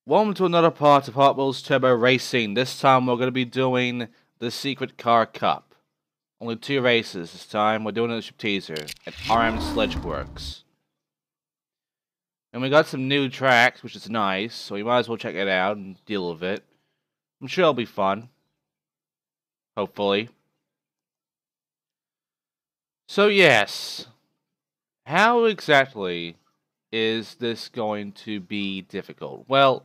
Welcome to another part of Hotwheels Turbo Racing. This time we're going to be doing the Secret Car Cup. Only 2 races this time. We're doing it as a teaser at RM Sledgeworks. And we got some new tracks, which is nice, so you might as well check it out and deal with it. I'm sure it'll be fun. Hopefully. So yes, how exactly is this going to be difficult? Well,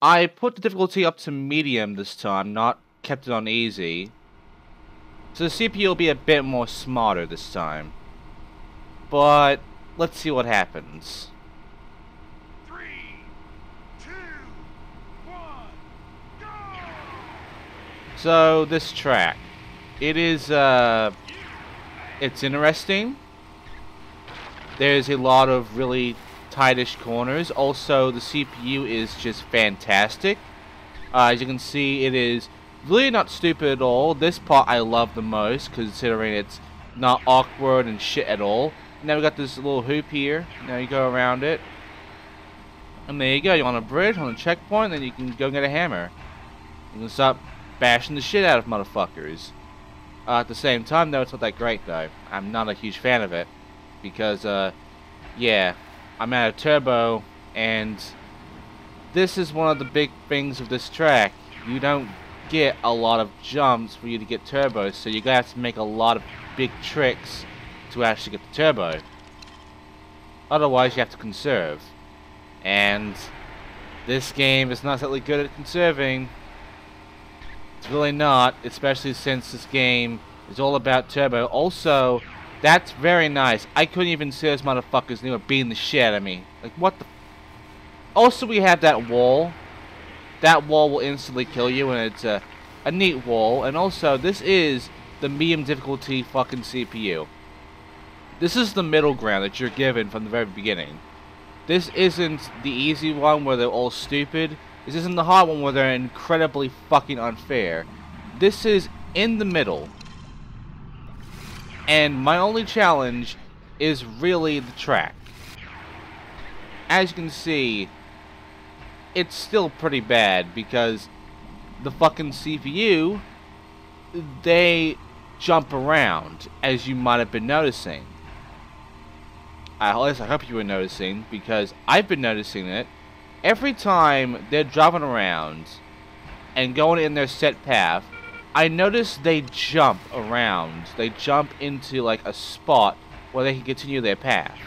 I put the difficulty up to medium this time, not kept it on easy. So the CPU will be a bit more smarter this time. But let's see what happens. 3, 2, 1, go! So this track, it is it's interesting. There's a lot of really tightish corners. Also, the CPU is just fantastic. As you can see, it is really not stupid at all. This part I love the most, considering it's not awkward and shit at all. Now we got this little hoop here. Now you go around it. And there you go. You're on a bridge, on a checkpoint, then you can go get a hammer. You can start bashing the shit out of motherfuckers. At the same time, though, it's not that great, though. I'm not a huge fan of it. Because, yeah, I'm out of turbo, and this is one of the big things of this track. You don't get a lot of jumps for you to get turbo, so you're going to have to make a lot of big tricks to actually get the turbo. Otherwise, you have to conserve. And this game is not exactly good at conserving. It's really not, especially since this game is all about turbo. Also, that's very nice. I couldn't even see those motherfuckers, and they were beating the shit out of me. Like, what the... Also, we have that wall. That wall will instantly kill you, and it's a neat wall. And also, this is the medium difficulty fucking CPU. This is the middle ground that you're given from the very beginning. This isn't the easy one where they're all stupid. This isn't the hard one where they're incredibly fucking unfair. This is in the middle. And my only challenge is really the track. As you can see, it's still pretty bad because the fucking CPU, they jump around, as you might have been noticing. At least I hope you were noticing, because I've been noticing it. Every time they're driving around and going in their set path, I notice they jump around. They jump into like a spot where they can continue their path.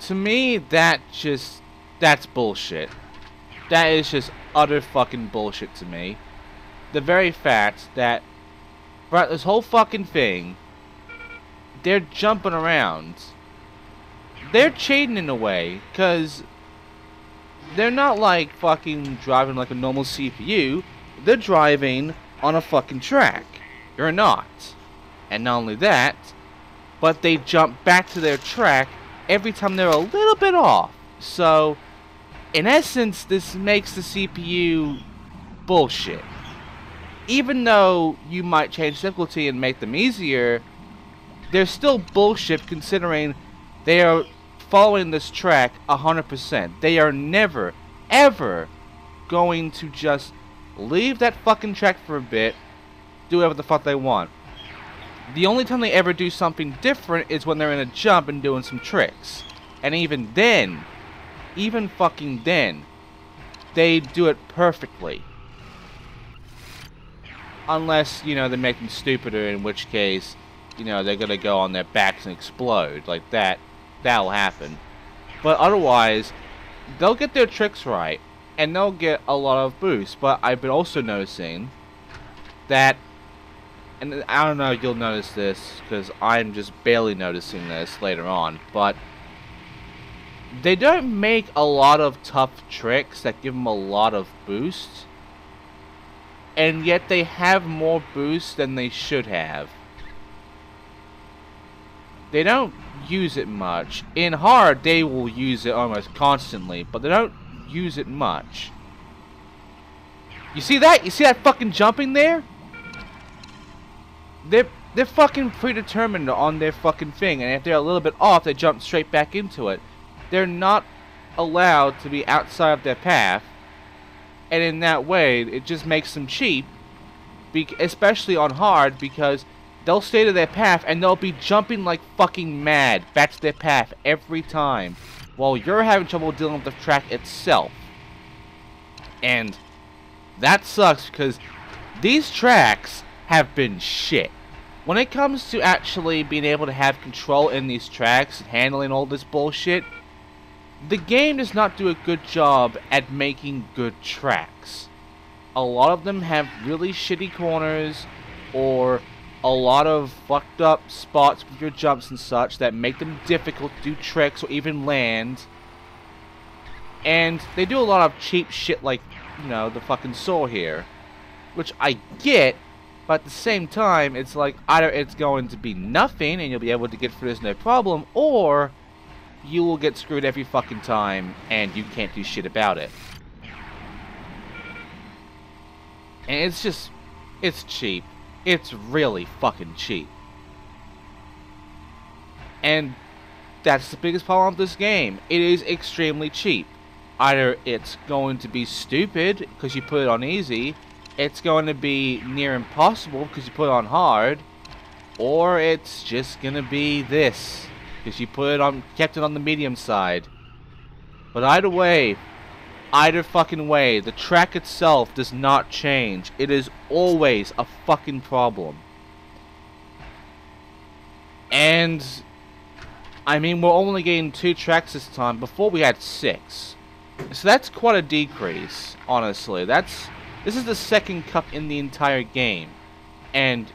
To me, that's bullshit. That is just utter fucking bullshit to me. The very fact that throughout this whole fucking thing, they're jumping around. They're cheating in a way, because they're not like fucking driving like a normal CPU. They're driving on a fucking track. You're not. And not only that, but they jump back to their track every time they're a little bit off. So, in essence, this makes the CPU bullshit. Even though you might change difficulty and make them easier, they're still bullshit considering they are following this track 100%. They are never, ever going to just leave that fucking track for a bit, do whatever the fuck they want. The only time they ever do something different is when they're in a jump and doing some tricks. And even then, even fucking then, they do it perfectly. Unless, you know, they make them stupider, in which case, you know, they're gonna go on their backs and explode. Like that, that'll happen. But otherwise, they'll get their tricks right. And they'll get a lot of boost. But I've been also noticing that, and I don't know if you'll notice this, because I'm just barely noticing this later on, but they don't make a lot of tough tricks that give them a lot of boost. And yet they have more boost than they should have. They don't use it much. In hard, they will use it almost constantly, but they don't use it much. You see that? You see that fucking jumping there? They're fucking predetermined on their fucking thing, and if they're a little bit off, they jump straight back into it. They're not allowed to be outside of their path, and in that way, it just makes them cheap, especially on hard, because they'll stay to their path and they'll be jumping like fucking mad back to their path every time, while you're having trouble dealing with the track itself. And that sucks because these tracks have been shit. When it comes to actually being able to have control in these tracks and handling all this bullshit, the game does not do a good job at making good tracks. A lot of them have really shitty corners, or a lot of fucked up spots with your jumps and such that make them difficult to do tricks or even land. And they do a lot of cheap shit like, you know, the fucking saw here. Which I get, but at the same time, it's like either it's going to be nothing and you'll be able to get through this no problem, or you will get screwed every fucking time and you can't do shit about it. And it's just, it's cheap. It's really fucking cheap. And that's the biggest problem with this game. It is extremely cheap. Either it's going to be stupid because you put it on easy, it's going to be near impossible because you put it on hard, or it's just gonna be this because you kept it on the medium side. But either way, either fucking way, the track itself does not change. It is always a fucking problem. And I mean, we're only getting 2 tracks this time. Before we had 6. So that's quite a decrease, honestly. This is the second cup in the entire game, and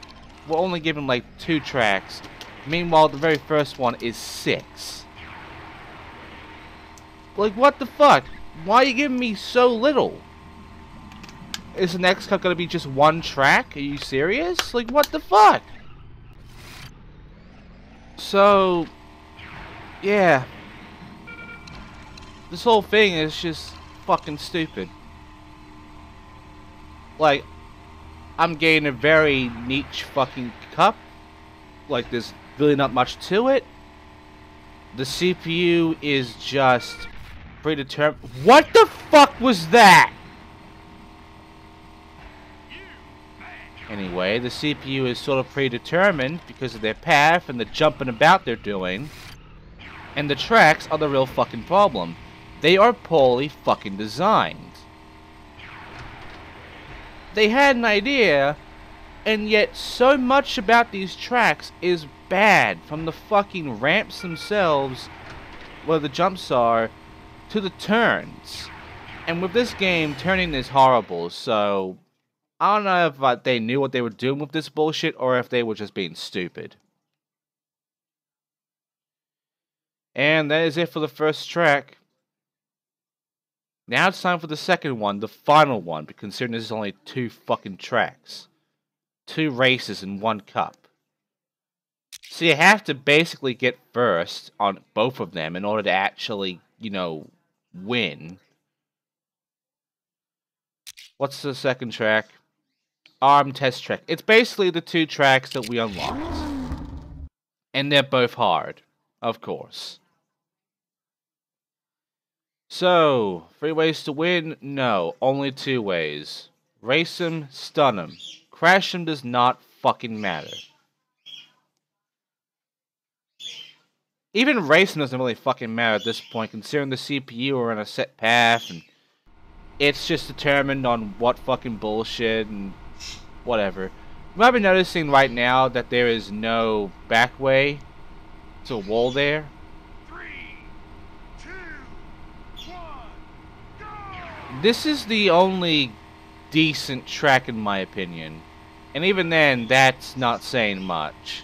we're only given like 2 tracks. Meanwhile, the very first one is 6. Like, what the fuck? Why are you giving me so little? Is the next cup gonna be just 1 track? Are you serious? Like, what the fuck? So, yeah. This whole thing is just fucking stupid. Like, I'm getting a very niche fucking cup. Like, there's really not much to it. The CPU is just predetermined. What the fuck was that? Anyway, the CPU is sort of predetermined because of their path and the jumping about they're doing. And the tracks are the real fucking problem. They are poorly fucking designed. They had an idea, and yet so much about these tracks is bad, from the fucking ramps themselves, where the jumps are, to the turns. And with this game, turning is horrible, so I don't know if they knew what they were doing with this bullshit, or if they were just being stupid. And that is it for the first track. Now it's time for the second one, the final one, but considering this is only 2 fucking tracks. 2 races in 1 cup. So you have to basically get first on both of them in order to actually, you know, win. What's the second track? Arm test track. It's basically the 2 tracks that we unlocked. And they're both hard, of course. So, 3 ways to win? No, only 2 ways. Race him, stun him. Crash him does not fucking matter. Even racing doesn't really fucking matter at this point, considering the CPU are on a set path, and it's just determined on what fucking bullshit and whatever. You might be noticing right now that there is no back way to a wall there. This is the only decent track in my opinion. And even then, that's not saying much.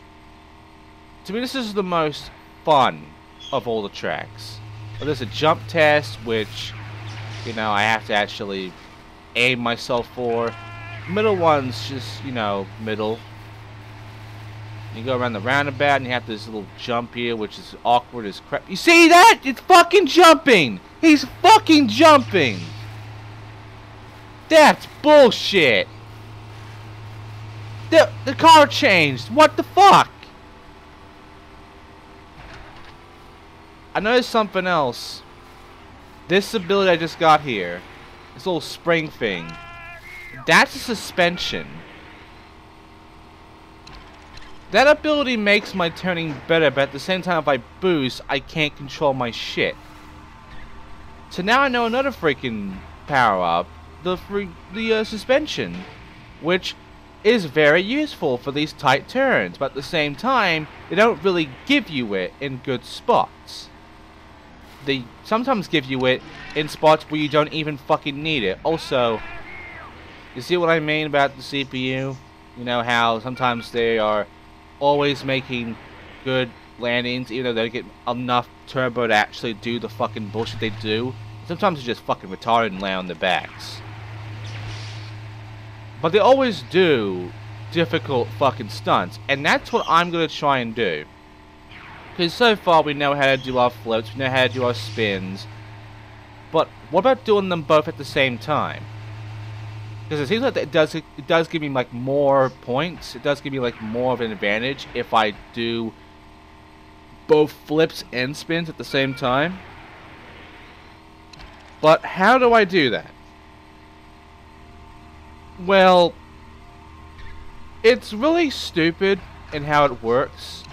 To me, this is the most fun of all the tracks. But there's a jump test, which, you know, I have to actually aim myself for. Middle one's just, you know, middle. You go around the roundabout and you have this little jump here, which is awkward as crap. You see that? It's fucking jumping! He's fucking jumping! That's bullshit! The car changed! What the fuck? I noticed something else. This ability I just got here, this little spring thing, that's a suspension. That ability makes my turning better, but at the same time if I boost, I can't control my shit. So now I know another freaking power-up, the suspension, which is very useful for these tight turns, but at the same time, they don't really give you it in good spots. They sometimes give you it in spots where you don't even fucking need it. Also, you see what I mean about the CPU? You know how sometimes they are always making good landings, even though they don't get enough turbo to actually do the fucking bullshit they do. Sometimes they just fucking retarded and land on their backs. But they always do difficult fucking stunts, and that's what I'm gonna try and do. Because so far we know how to do our flips, we know how to do our spins, but what about doing them both at the same time? Because it seems like it does give me like more points, it does give me like more of an advantage if I do both flips and spins at the same time. But how do I do that? Well, it's really stupid in how it works.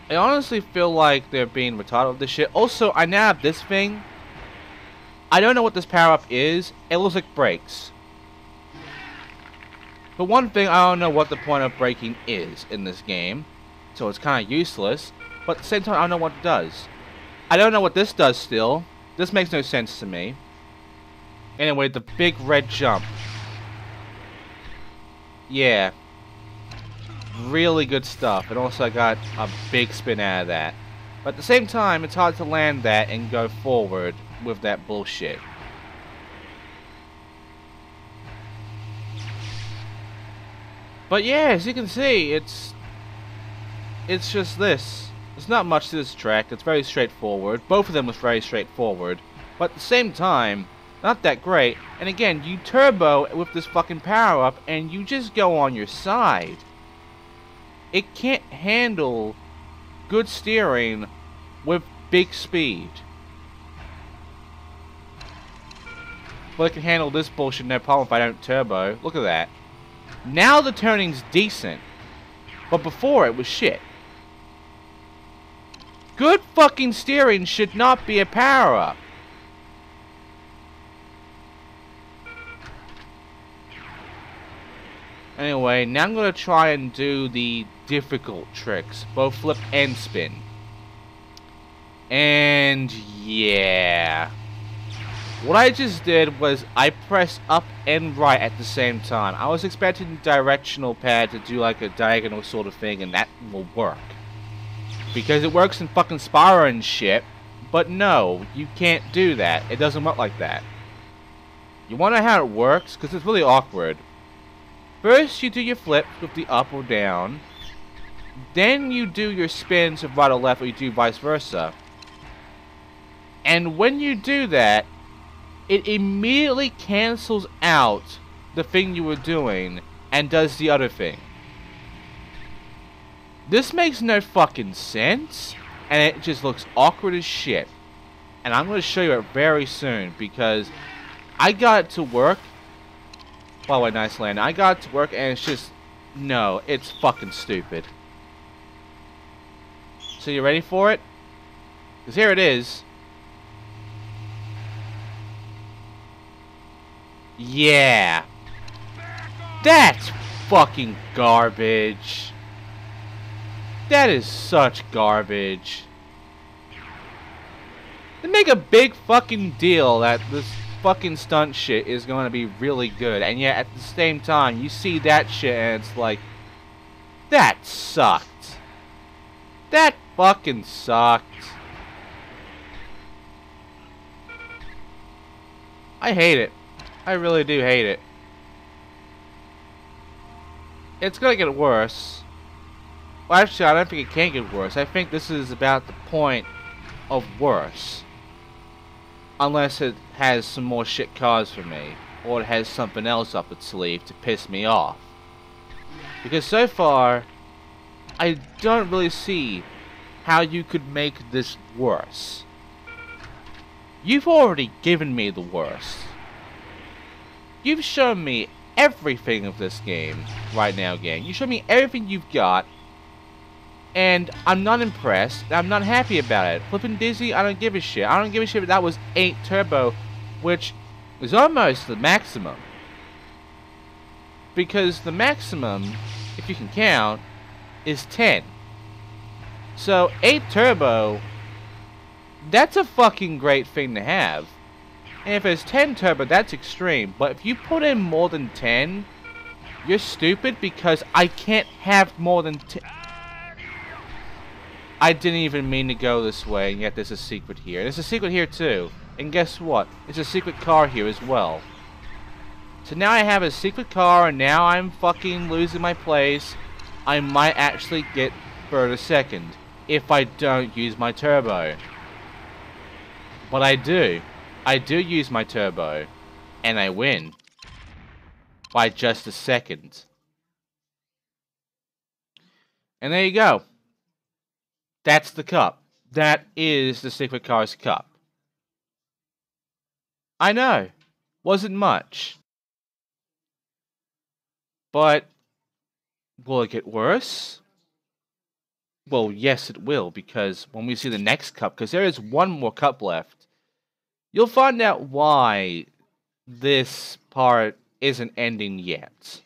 I honestly feel like they're being retarded with this shit. Also, I now have this thing. I don't know what this power-up is. It looks like brakes. But one thing, I don't know what the point of braking is in this game. So it's kind of useless. But at the same time, I don't know what it does. I don't know what this does still. This makes no sense to me. Anyway, the big red jump. Yeah. Really good stuff. And also I got a big spin out of that. But at the same time, it's hard to land that and go forward with that bullshit. But yeah, as you can see, it's just this. There's not much to this track. It's very straightforward. Both of them was very straightforward. But at the same time, not that great. And again, you turbo with this fucking power-up and you just go on your side. It can't handle good steering with big speed. Well, it can handle this bullshit no problem if I don't turbo. Look at that. Now the turning's decent. But before it was shit. Good fucking steering should not be a power-up. Anyway, now I'm going to try and do the difficult tricks. Both flip and spin. And yeah. What I just did was I pressed up and right at the same time. I was expecting the directional pad to do like a diagonal sort of thing, and that will work. Because it works in fucking Spyro and shit. But no, you can't do that. It doesn't work like that. You want to know how it works? Because it's really awkward. First, you do your flips with the up or down. Then you do your spins with right or left, or you do vice versa. And when you do that, it immediately cancels out the thing you were doing and does the other thing. This makes no fucking sense, and it just looks awkward as shit. And I'm going to show you it very soon, because I got it to work. By the way, nice land. I got it to work, and it's just, no, it's fucking stupid. So you ready for it? Because here it is. Yeah. That's fucking garbage. That is such garbage. They make a big fucking deal that this fucking stunt shit is going to be really good, and yet at the same time you see that shit and it's like, that sucked. That fucking sucked. I hate it. I really do hate it. It's gonna get worse. Well, actually, I don't think it can get worse. I think this is about the point of worse. Unless it has some more shit cars for me. Or it has something else up its sleeve to piss me off. Because so far, I don't really see how you could make this worse. you've already given me the worst. You've shown me everything of this game right now, gang. You showed me everything you've got, and I'm not impressed. I'm not happy about it. Flippin' Dizzy, I don't give a shit. I don't give a shit if that was 8 turbo, which is almost the maximum. Because the maximum, if you can count, is 10. So 8 turbo, that's a fucking great thing to have. And if it's 10 turbo, that's extreme. But if you put in more than 10, you're stupid, because I can't have more than 10. I didn't even mean to go this way, and yet there's a secret here. There's a secret here too. And guess what? There's a secret car here as well. So now I have a secret car, and now I'm fucking losing my place. I might actually get third or second if I don't use my turbo. But I do. I do use my turbo, and I win by just a second. And there you go. That's the cup. That is the Secret Cars Cup. I know. Wasn't much. But will it get worse? Well, yes it will, because when we see the next cup, because there is one more cup left, you'll find out why this part isn't ending yet.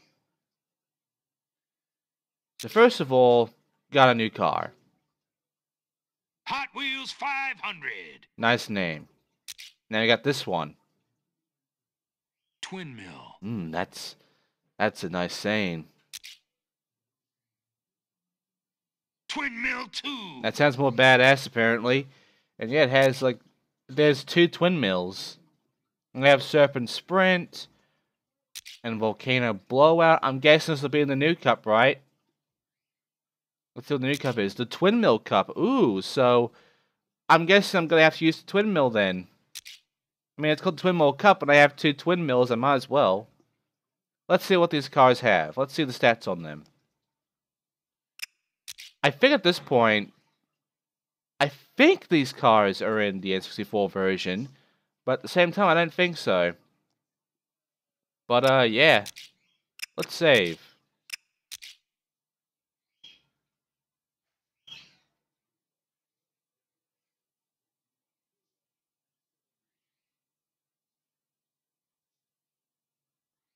So first of all, got a new car. Hotwheels 500. Nice name. Now you got this one. Twinmill. That's a nice saying. Twinmill 2. That sounds more badass apparently. And yeah, it has like, there's 2 twin mills. And we have Serpent Sprint and Volcano Blowout. I'm guessing this will be in the new cup, right? Let's see what the new cup is. The Twinmill Cup. Ooh, so I'm guessing I'm gonna have to use the twin mill then. I mean, it's called Twinmill Cup, and I have 2 twin mills. I might as well. Let's see what these cars have. Let's see the stats on them. I think at this point, I think these cars are in the N64 version, but at the same time, I don't think so. But, yeah. Let's save.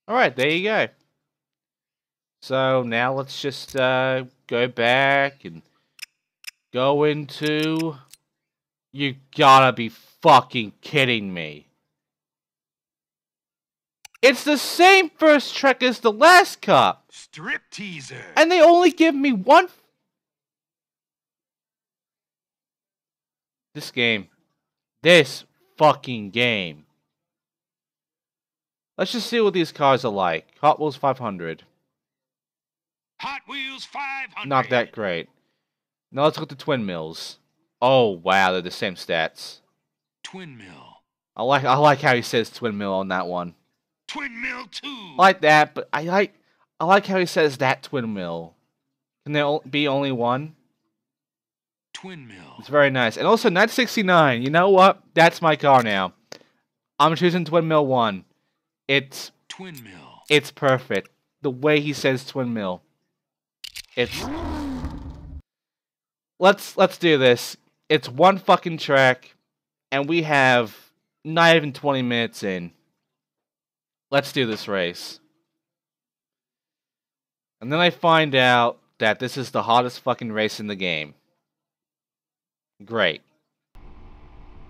Alright, there you go. So, now let's just, go back and go into... You gotta be fucking kidding me. It's the same first track as the last cup! Strip teaser. And they only give me one... This game. This fucking game. Let's just see what these cars are like. Hot Wheels 500. Hot Wheels 500. Not that great. Now let's look at the twin mills. Oh wow, they're the same stats. Twinmill. I like how he says twin mill on that one. Twinmill 2. I like that, but I like how he says that twin mill. Can there be only one? Twinmill. It's very nice. And also 969. You know what? That's my car now. I'm choosing twin mill 1. It's Twinmill. It's perfect. The way he says twin mill. It's... Let's do this. It's one fucking track, and we have not even 20 minutes in. Let's do this race. And then I find out that this is the hottest fucking race in the game. Great.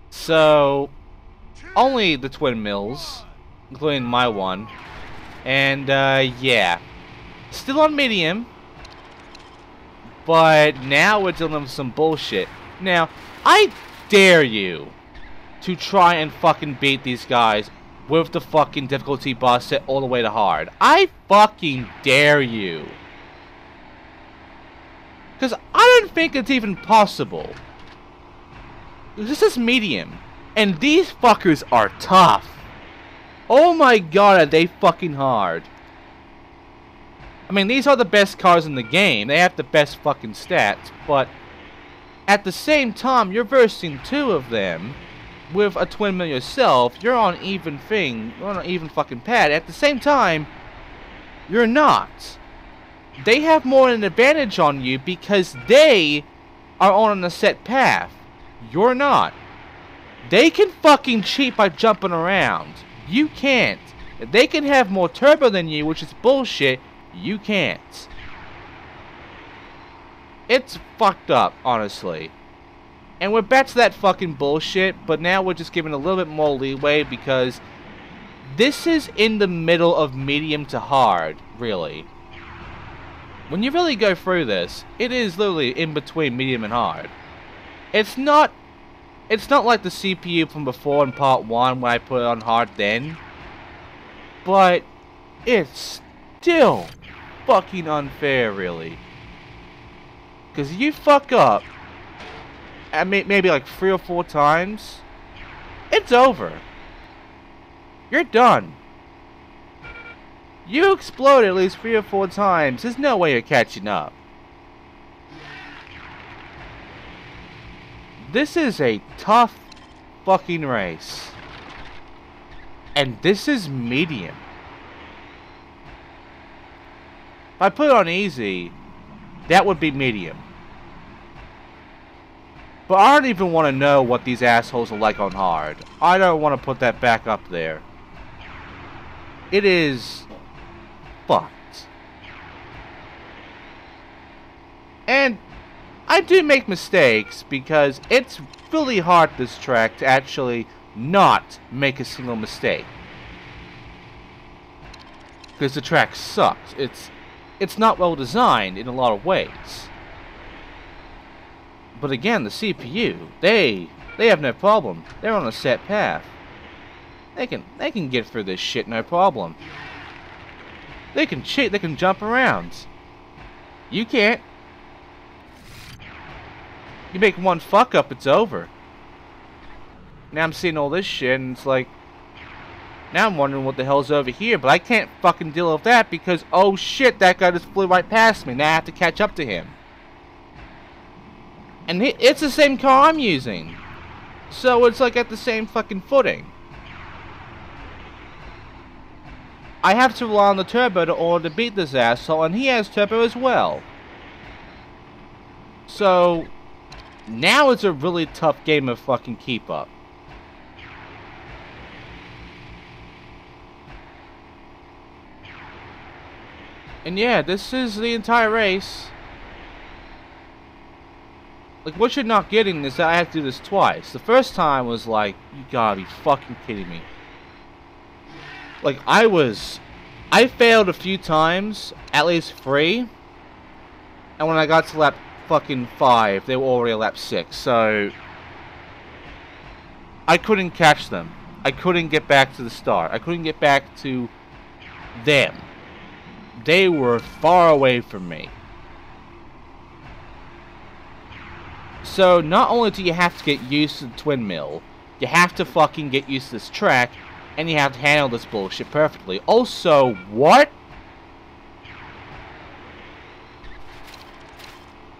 So, only the twin mills, including my one. And, yeah. Still on medium. But now we're dealing with some bullshit. Now, I dare you to try and fucking beat these guys with the fucking difficulty bar set all the way to hard. I fucking dare you. Because I don't think it's even possible. This is medium. And these fuckers are tough. Oh my god, are they fucking hard. I mean, these are the best cars in the game. They have the best fucking stats. But at the same time, you're versing 2 of them. with a twin mill yourself, you're on even thing, you're on an even fucking pad. At the same time, you're not. They have more an advantage on you because they are on a set path. You're not. They can fucking cheat by jumping around. You can't. If they can have more turbo than you, which is bullshit, you can't. It's fucked up, honestly. And we're back to that fucking bullshit, but now we're just giving a little bit more leeway because this is in the middle of medium to hard, really. When you really go through this, it is literally in between medium and hard. It's not like the CPU from before in part 1 when I put it on hard then. But it's still fucking unfair, really. Because you fuck up, maybe like 3 or 4 times, it's over. You're done. You explode at least 3 or 4 times, there's no way you're catching up. This is a tough fucking race. And this is medium. If I put it on easy, that would be medium. But I don't even want to know what these assholes are like on hard. I don't want to put that back up there. It is fucked. And I do make mistakes because it's really hard this track to actually not make a single mistake. Because the track sucks. It's not well designed in a lot of ways. But again, the CPU, they have no problem. They're on a set path. They can get through this shit no problem. They can cheat, they can jump around. You can't. You make one fuck up, it's over. Now I'm seeing all this shit and it's like, now I'm wondering what the hell's over here, but I can't fucking deal with that because, oh shit, that guy just flew right past me. Now I have to catch up to him. And it's the same car I'm using. So it's like at the same fucking footing. I have to rely on the turbo in order to beat this asshole, and he has turbo as well. So now it's a really tough game of fucking keep up. And yeah, this is the entire race. Like, what you're not getting is that I have to do this twice. The first time was like, you gotta be fucking kidding me. Like, I failed a few times, at least 3. And when I got to lap fucking 5, they were already at lap 6, so I couldn't catch them. I couldn't get back to the start. I couldn't get back to them. They were far away from me. So not only do you have to get used to the twin mill, you have to fucking get used to this track, and you have to handle this bullshit perfectly. Also, what?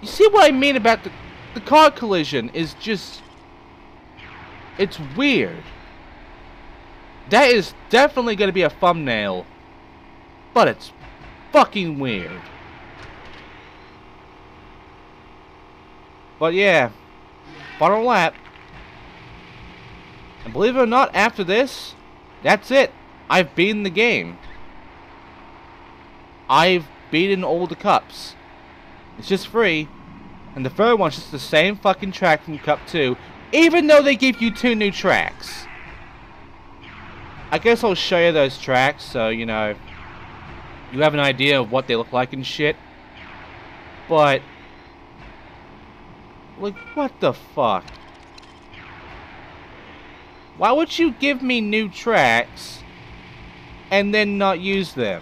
You see what I mean about the car collision is just, it's weird. That is definitely going to be a thumbnail, but it's fucking weird. But yeah, final lap. And believe it or not, after this, that's it. I've beaten the game. I've beaten all the cups. It's just free. And the third one's just the same fucking track from Cup 2, even though they give you 2 new tracks. I guess I'll show you those tracks so, you know, you have an idea of what they look like and shit. But like, what the fuck? Why would you give me new tracks and then not use them?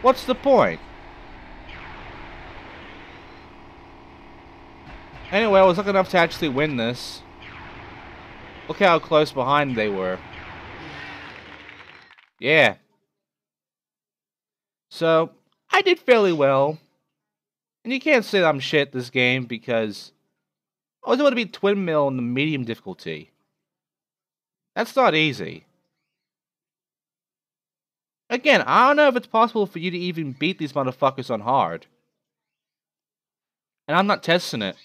What's the point? Anyway, I was lucky enough to actually win this. Look how close behind they were. Yeah. So, I did fairly well. And you can't say that I'm shit at this game because I was able to beat Twinmill on the medium difficulty. That's not easy. Again, I don't know if it's possible for you to even beat these motherfuckers on hard. And I'm not testing it.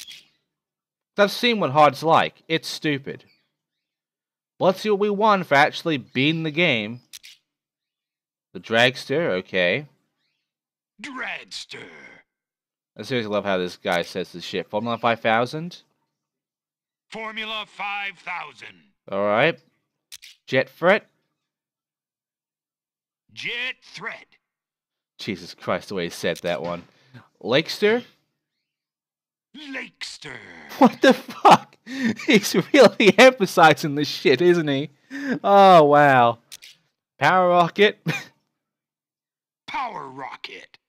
I've seen what hard's like. It's stupid. But let's see what we won for actually beating the game. The Dragster, okay. Dragster. I seriously love how this guy says this shit. Formula 5000? Formula 5000. Alright. Jet Threat? Jet Threat. Jesus Christ, the way he said that one. Lakester? Lakester. What the fuck? He's really emphasizing this shit, isn't he? Oh, wow. Power Rocket? Power Rocket.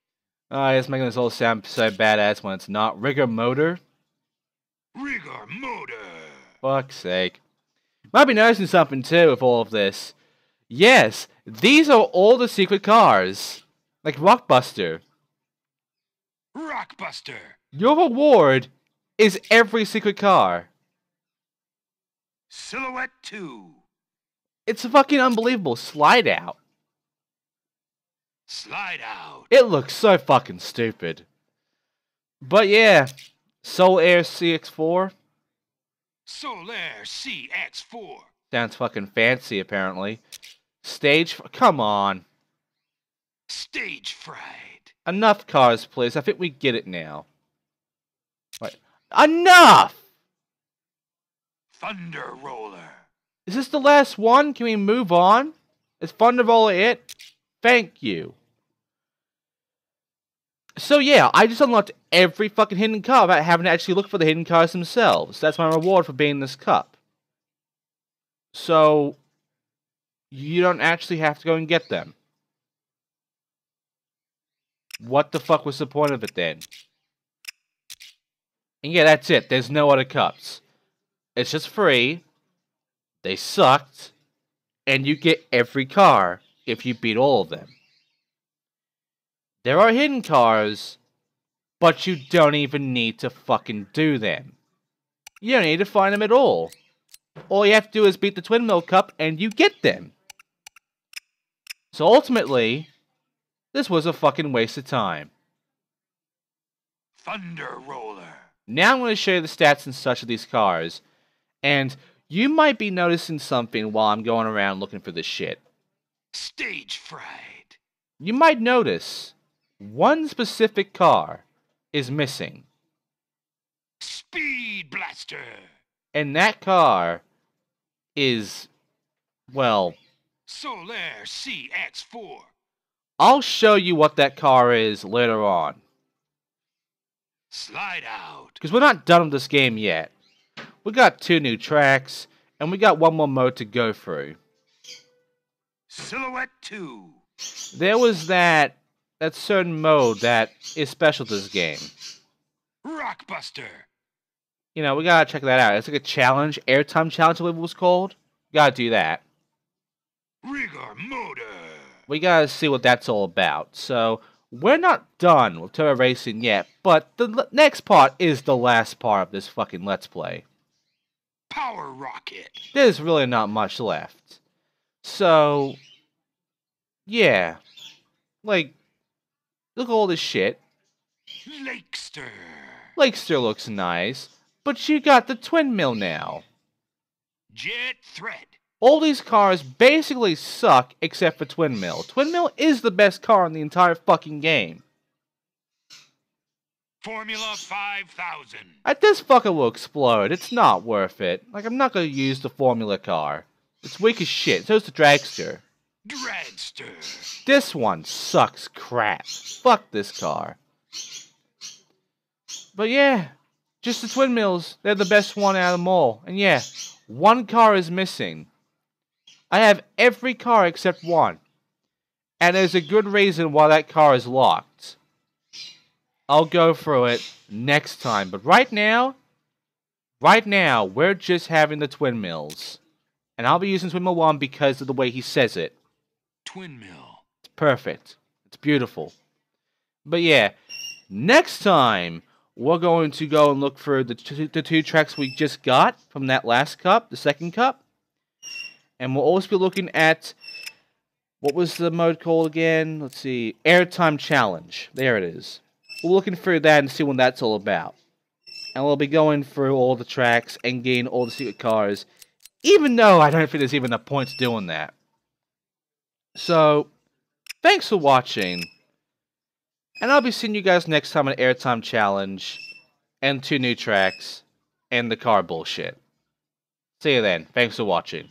Oh, it's making this all sound so badass when it's not. Rigor Motor? Rigor Motor. Fuck's sake. Might be noticing something too with all of this. Yes, these are all the secret cars. Like Rockbuster. Rockbuster. Your reward is every secret car. Silhouette 2. It's fucking unbelievable. SLIDEOUT. SLIDEOUT. It looks so fucking stupid. But yeah, Soul Air CX4. Solaire CX4. Sounds fucking fancy, apparently. Come on. Stage Fright. Enough cars, please. I think we get it now. Wait. Enough! Thunder Roller. Is this the last one? Can we move on? Is Thunder Roller it? Thank you. So yeah, I just unlocked every fucking hidden car without having to actually look for the hidden cars themselves. That's my reward for beating this cup. So, you don't actually have to go and get them. What the fuck was the point of it then? And yeah, that's it. There's no other cups. It's just free. They sucked. And you get every car if you beat all of them. There are hidden cars, but you don't even need to fucking do them. You don't need to find them at all. All you have to do is beat the Twinmill Cup and you get them. So ultimately, this was a fucking waste of time. Thunder Roller. Now I'm going to show you the stats and such of these cars. And you might be noticing something while I'm going around looking for this shit. Stage Fright. You might notice one specific car is missing. Speed Blaster. And that car is, well, Solaire CX4. I'll show you what that car is later on. SLIDEOUT. Because we're not done with this game yet. We got 2 new tracks, and we got one more mode to go through. Silhouette 2. There was that certain mode that is special to this game. Rockbuster. You know, we gotta check that out. It's like a challenge, airtime challenge, I believe it was called. Gotta do that. Rigor Motor. We gotta see what that's all about. So, we're not done with Turbo Racing yet, but the next part is the last part of this fucking Let's Play. Power Rocket. There's really not much left. So, yeah. Like, look at all this shit. Lakester. Lakester looks nice, but you got the Twinmill now. Jet Threat. All these cars basically suck except for Twinmill. Twinmill is the best car in the entire fucking game. Formula 5000. This fucker will explode. It's not worth it. Like, I'm not gonna use the Formula car. It's weak as shit. So's the Dragster. Dragster. This one sucks crap. Fuck this car. But yeah, just the Twinmills. They're the best one out of them all. And yeah, one car is missing. I have every car except one. And there's a good reason why that car is locked. I'll go through it next time. But right now, we're just having the Twinmills. And I'll be using Twinmill 1 because of the way he says it. Twinmill. It's perfect. It's beautiful. But yeah, next time, we're going to go and look for the two tracks we just got from that last cup, the second cup. And we'll also be looking at, what was the mode called again? Let's see, Airtime Challenge. There it is. We're looking for that and see what that's all about. And we'll be going through all the tracks and getting all the secret cars, even though I don't think there's even a point to doing that. So, thanks for watching. And I'll be seeing you guys next time on Airtime Challenge, and 2 new tracks, and the car bullshit. See you then. Thanks for watching.